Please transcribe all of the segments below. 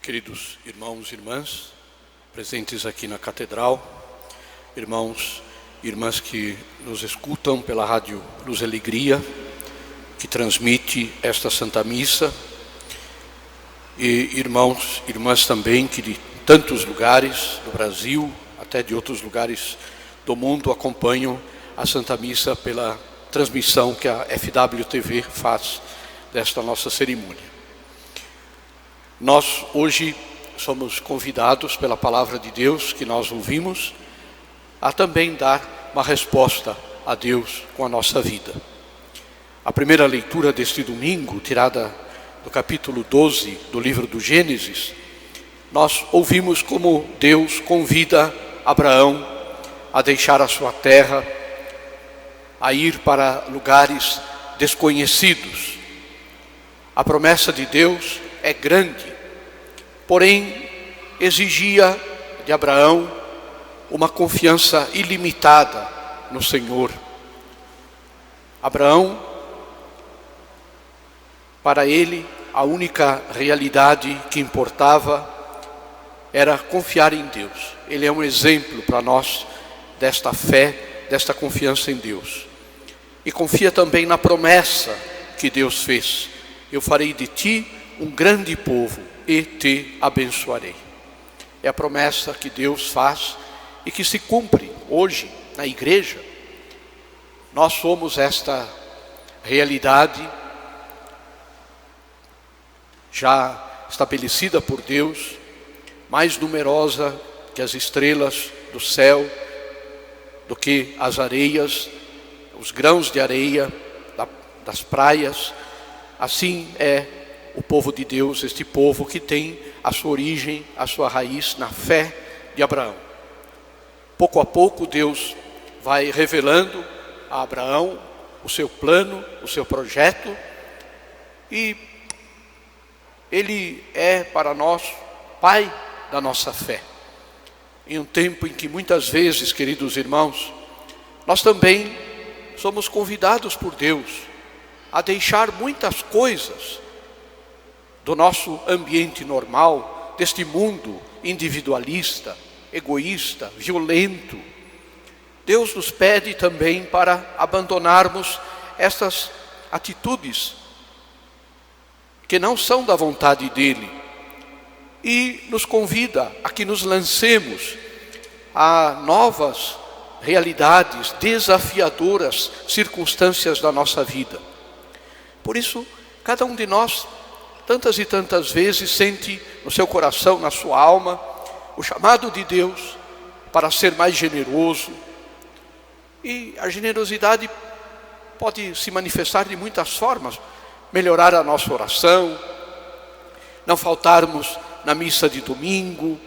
Queridos irmãos e irmãs, presentes aqui na Catedral, irmãos e irmãs que nos escutam pela Rádio Luz e Alegria, que transmite esta Santa Missa, e irmãos e irmãs também que de tantos lugares do Brasil, até de outros lugares do mundo, acompanham a Santa Missa pela transmissão que a FWTV faz desta nossa cerimônia. Nós hoje somos convidados pela palavra de Deus que nós ouvimos a também dar uma resposta a Deus com a nossa vida. A primeira leitura deste domingo, tirada do capítulo 12 do livro do Gênesis, nós ouvimos como Deus convida Abraão a deixar a sua terra, a ir para lugares desconhecidos. A promessa de Deus é grande, porém exigia de Abraão uma confiança ilimitada no Senhor. Abraão, para ele, a única realidade que importava era confiar em Deus. Ele é um exemplo para nós desta fé, desta confiança em Deus. E confia também na promessa que Deus fez: eu farei de ti um grande povo e te abençoarei. É a promessa que Deus faz e que se cumpre hoje na igreja. Nós somos esta realidade já estabelecida por Deus, mais numerosa que as estrelas do céu, do que as areias, os grãos de areia das praias. Assim é o povo de Deus, este povo que tem a sua origem, a sua raiz na fé de Abraão. Pouco a pouco Deus vai revelando a Abraão o seu plano, o seu projeto, e ele é para nós pai da nossa fé. Em um tempo em que muitas vezes, queridos irmãos, nós também somos convidados por Deus a deixar muitas coisas do nosso ambiente normal, deste mundo individualista, egoísta, violento. Deus nos pede também para abandonarmos essas atitudes que não são da vontade dEle, e nos convida a que nos lancemos a novas realidades, desafiadoras circunstâncias da nossa vida. Por isso, cada um de nós, tantas e tantas vezes, sente no seu coração, na sua alma, o chamado de Deus para ser mais generoso. E a generosidade pode se manifestar de muitas formas: melhorar a nossa oração, não faltarmos na missa de domingo,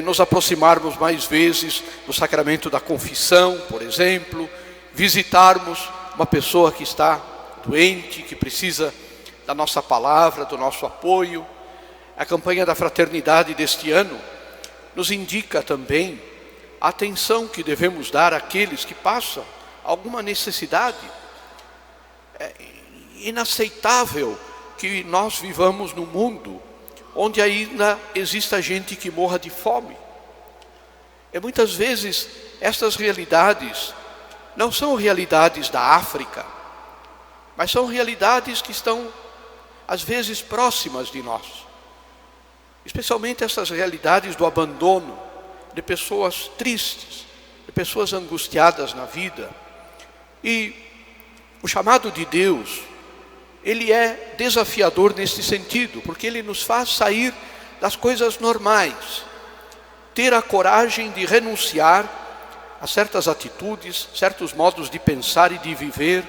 nos aproximarmos mais vezes do sacramento da confissão, por exemplo, visitarmos uma pessoa que está doente, que precisa da nossa palavra, do nosso apoio. A campanha da fraternidade deste ano nos indica também a atenção que devemos dar àqueles que passam alguma necessidade. É inaceitável que nós vivamos num mundo onde ainda exista gente que morra de fome. E muitas vezes estas realidades não são realidades da África, mas são realidades que estão às vezes próximas de nós, especialmente essas realidades do abandono, de pessoas tristes, de pessoas angustiadas na vida. E o chamado de Deus, ele é desafiador nesse sentido, porque ele nos faz sair das coisas normais, ter a coragem de renunciar a certas atitudes, certos modos de pensar e de viver,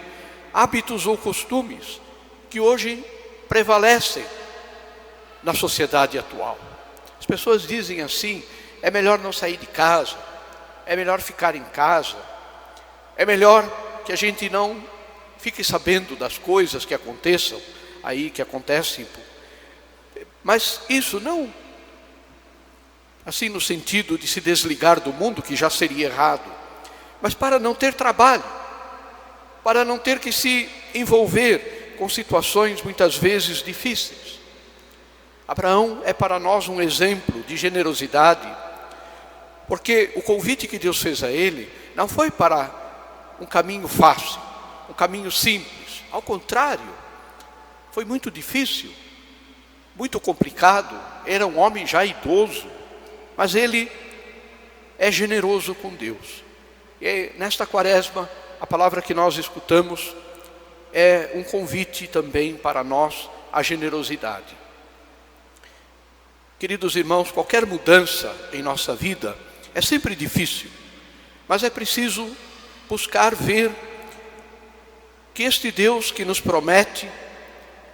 hábitos ou costumes que hoje prevalecem na sociedade atual. As pessoas dizem assim: é melhor não sair de casa, é melhor ficar em casa, é melhor que a gente não fique sabendo das coisas que aconteçam aí, que acontecem. Mas isso não assim no sentido de se desligar do mundo, que já seria errado, mas para não ter trabalho, para não ter que se envolver com situações muitas vezes difíceis. Abraão é para nós um exemplo de generosidade, porque o convite que Deus fez a ele não foi para um caminho fácil, um caminho simples. Ao contrário, foi muito difícil, muito complicado. Era um homem já idoso, mas ele é generoso com Deus. E nesta quaresma, a palavra que nós escutamos é um convite também para nós à generosidade. Queridos irmãos, qualquer mudança em nossa vida é sempre difícil, mas é preciso buscar ver que este Deus que nos promete,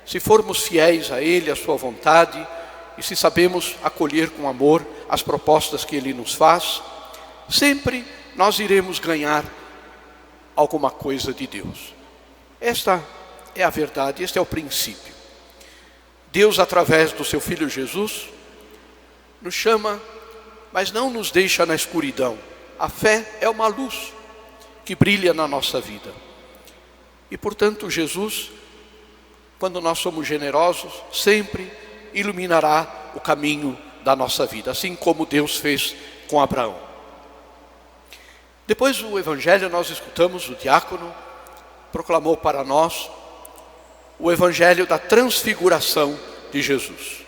se formos fiéis a Ele, à sua vontade, e se sabemos acolher com amor as propostas que Ele nos faz, sempre nós iremos ganhar alguma coisa de Deus. Esta é a verdade, este é o princípio. Deus, através do seu Filho Jesus, nos chama, mas não nos deixa na escuridão. A fé é uma luz que brilha na nossa vida. E, portanto, Jesus, quando nós somos generosos, sempre iluminará o caminho da nossa vida, assim como Deus fez com Abraão. Depois do Evangelho, nós escutamos o diácono proclamou para nós o Evangelho da transfiguração de Jesus.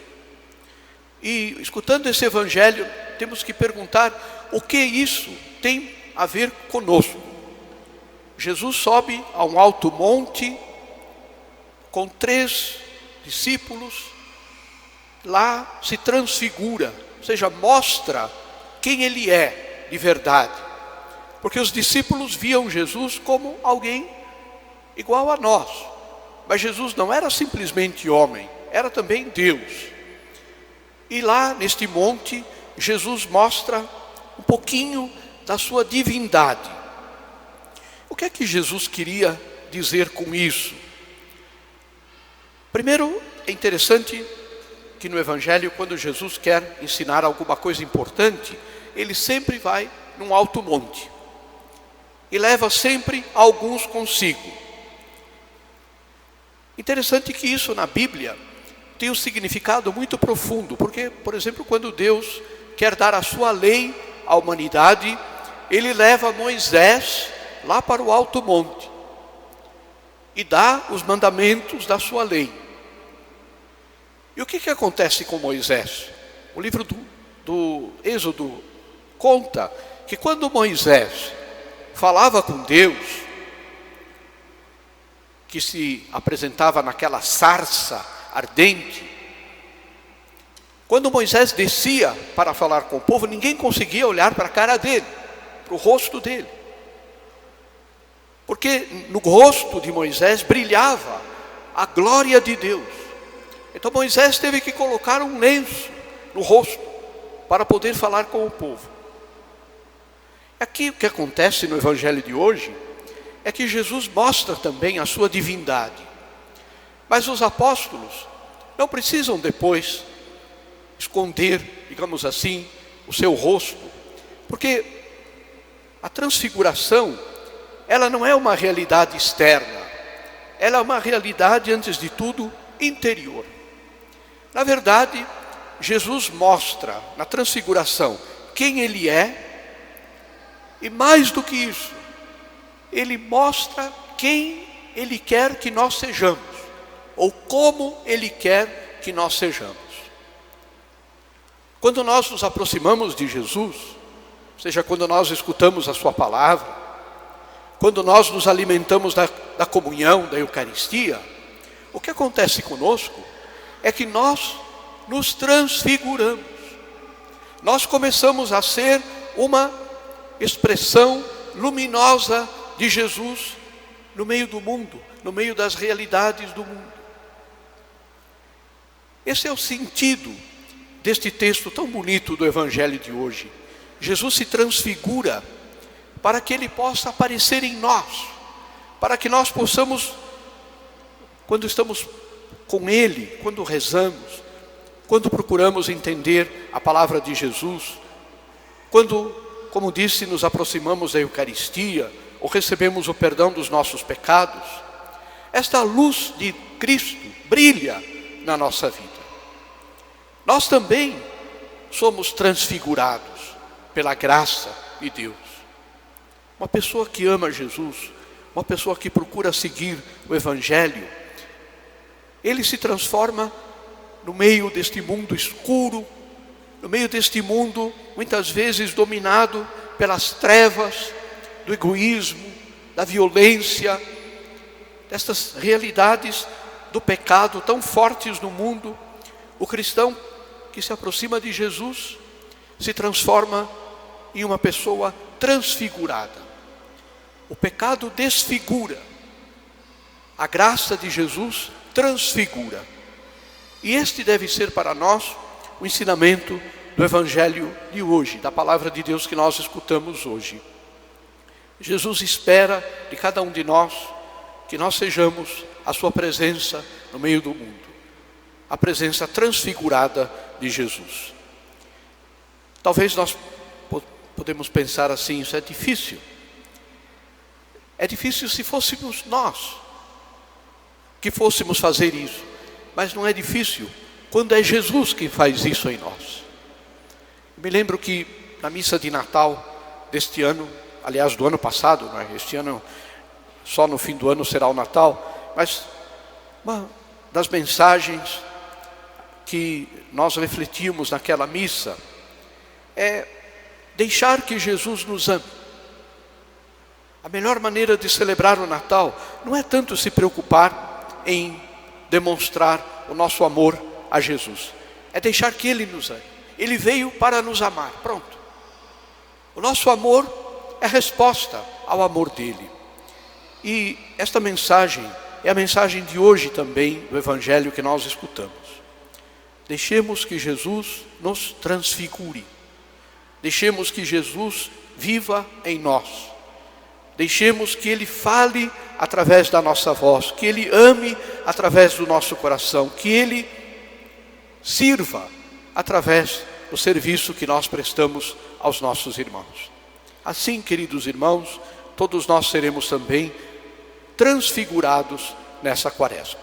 E escutando esse Evangelho, temos que perguntar o que isso tem a ver conosco. Jesus sobe a um alto monte com 3 discípulos, lá se transfigura, ou seja, mostra quem Ele é de verdade. Porque os discípulos viam Jesus como alguém igual a nós. Mas Jesus não era simplesmente homem, era também Deus. E lá neste monte, Jesus mostra um pouquinho da sua divindade. O que é que Jesus queria dizer com isso? Primeiro, é interessante que no Evangelho, quando Jesus quer ensinar alguma coisa importante, Ele sempre vai num alto monte. E leva sempre alguns consigo. Interessante que isso na Bíblia tem um significado muito profundo, porque, por exemplo, quando Deus quer dar a sua lei à humanidade, Ele leva Moisés lá para o alto monte e dá os mandamentos da sua lei. E o que acontece com Moisés? O livro do Êxodo conta que quando Moisés falava com Deus, que se apresentava naquela sarça ardente, quando Moisés descia para falar com o povo, ninguém conseguia olhar para a cara dele, para o rosto dele. Porque no rosto de Moisés brilhava a glória de Deus. Então Moisés teve que colocar um lenço no rosto para poder falar com o povo. Aqui o que acontece no Evangelho de hoje é que Jesus mostra também a sua divindade. Mas os apóstolos não precisam depois esconder, digamos assim, o seu rosto. Porque a transfiguração, ela não é uma realidade externa. Ela é uma realidade, antes de tudo, interior. Na verdade, Jesus mostra na transfiguração quem Ele é. E mais do que isso, Ele mostra quem Ele quer que nós sejamos, ou como Ele quer que nós sejamos. Quando nós nos aproximamos de Jesus, seja quando nós escutamos a sua palavra, quando nós nos alimentamos da comunhão, da Eucaristia, o que acontece conosco é que nós nos transfiguramos. Nós começamos a ser uma expressão luminosa de Jesus no meio do mundo, no meio das realidades do mundo. Esse é o sentido deste texto tão bonito do Evangelho de hoje. Jesus se transfigura para que Ele possa aparecer em nós, para que nós possamos, quando estamos com Ele, quando rezamos, quando procuramos entender a palavra de Jesus, quando, como disse, nos aproximamos da Eucaristia, ou recebemos o perdão dos nossos pecados, esta luz de Cristo brilha na nossa vida. nós também somos transfigurados pela graça de Deus. Uma pessoa que ama Jesus, uma pessoa que procura seguir o Evangelho, ele se transforma no meio deste mundo escuro, no meio deste mundo muitas vezes dominado pelas trevas, do egoísmo, da violência, destas realidades do pecado tão fortes no mundo. O cristão que se aproxima de Jesus se transforma em uma pessoa transfigurada. O pecado desfigura, a graça de Jesus transfigura. E este deve ser para nós o ensinamento do Evangelho de hoje, da palavra de Deus que nós escutamos hoje. Jesus espera de cada um de nós que nós sejamos a sua presença no meio do mundo, a presença transfigurada de Jesus. Talvez nós podemos pensar assim, isso é difícil. É difícil se fôssemos nós que fôssemos fazer isso, mas não é difícil quando é Jesus que faz isso em nós. Me lembro que na missa de Natal deste ano, aliás do ano passado, né? Este ano só no fim do ano será o Natal, mas uma das mensagens que nós refletimos naquela missa é deixar que Jesus nos ame. A melhor maneira de celebrar o Natal não é tanto se preocupar em demonstrar o nosso amor a Jesus, é deixar que Ele nos ame. Ele veio para nos amar, pronto. O nosso amor é resposta ao amor dele. E esta mensagem é a mensagem de hoje também do Evangelho que nós escutamos. Deixemos que Jesus nos transfigure. Deixemos que Jesus viva em nós. Deixemos que Ele fale através da nossa voz, que Ele ame através do nosso coração, que Ele sirva através do serviço que nós prestamos aos nossos irmãos. Assim, queridos irmãos, todos nós seremos também transfigurados nessa quaresma.